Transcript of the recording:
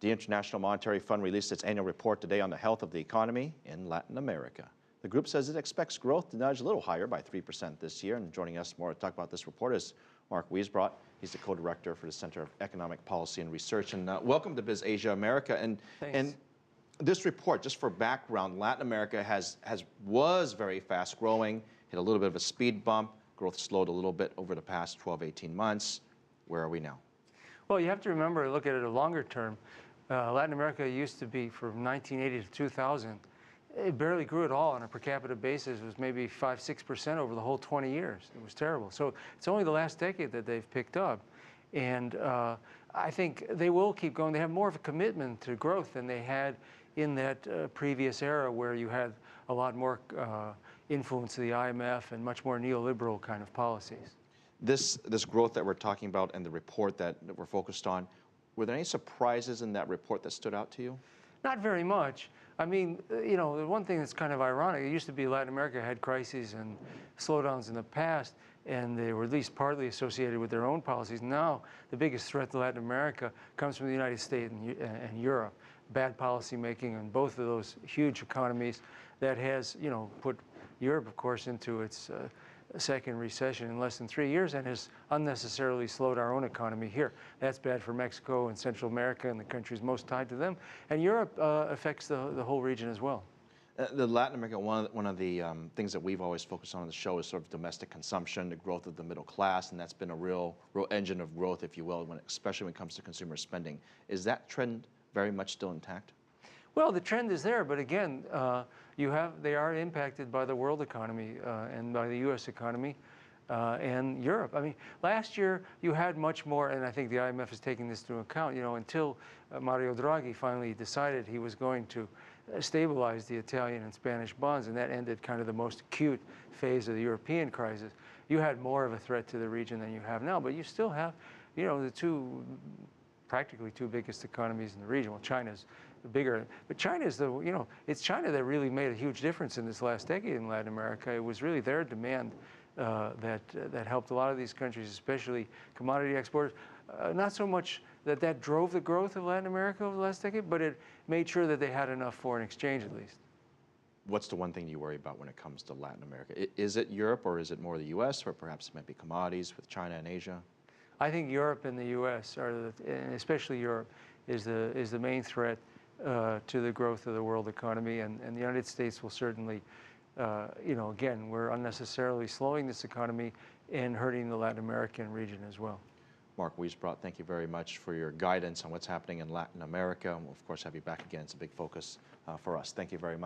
The International Monetary Fund released its annual report today on the health of the economy in Latin America. The group says it expects growth to nudge a little higher by 3% this year. And joining us more to talk about this report is Mark Weisbrot. He's the co-director for the Center of Economic Policy and Research. And welcome to Biz Asia America. And this report, just for background, Latin America was very fast growing, hit a little bit of a speed bump. Growth slowed a little bit over the past 12, 18 months. Where are we now? Well, you have to remember, look at it a longer term. Latin America used to be, from 1980 to 2000, it barely grew at all on a per capita basis. It was maybe 5–6% over the whole 20 years. It was terrible. So it's only the last decade that they've picked up. And I think they will keep going. They have more of a commitment to growth than they had in that previous era where you had a lot more influence of the IMF and much more neoliberal kind of policies. This growth that we're talking about and the report that we're focused on, were there any surprises in that report that stood out to you? Not very much. I mean, you know, the one thing that's kind of ironic, it used to be Latin America had crises and slowdowns in the past, and they were at least partly associated with their own policies. Now, the biggest threat to Latin America comes from the United States and Europe. Bad policy making in both of those huge economies that has, you know, put Europe, of course, into its second recession in less than 3 years and has unnecessarily slowed our own economy here. That's bad for Mexico and Central America and the countries most tied to them. And Europe affects the whole region as well. The Latin America, one of the things that we've always focused on the show is sort of domestic consumption, the growth of the middle class, and that's been a real engine of growth, if you will, especially when it comes to consumer spending. Is that trend very much still intact? Well, the trend is there, but again, they are impacted by the world economy and by the U.S. economy and Europe. I mean, last year you had much more, and I think the IMF is taking this into account, you know, until Mario Draghi finally decided he was going to stabilize the Italian and Spanish bonds, and that ended kind of the most acute phase of the European crisis. You had more of a threat to the region than you have now, but you still have, you know, the practically two biggest economies in the region. Well, China's bigger, but China's it's China that really made a huge difference in this last decade in Latin America. It was really their demand that helped a lot of these countries, especially commodity exporters. Not so much that drove the growth of Latin America over the last decade, but it made sure that they had enough foreign exchange at least. What's the one thing you worry about when it comes to Latin America? Is it Europe, or is it more the U.S., or perhaps it might be commodities with China and Asia? I think Europe and the U.S. and especially Europe, is the main threat to the growth of the world economy, and the United States will certainly, you know, again, we're unnecessarily slowing this economy and hurting the Latin American region as well. Mark Weisbrot, thank you very much for your guidance on what's happening in Latin America. And we'll, of course, have you back again. It's a big focus for us. Thank you very much.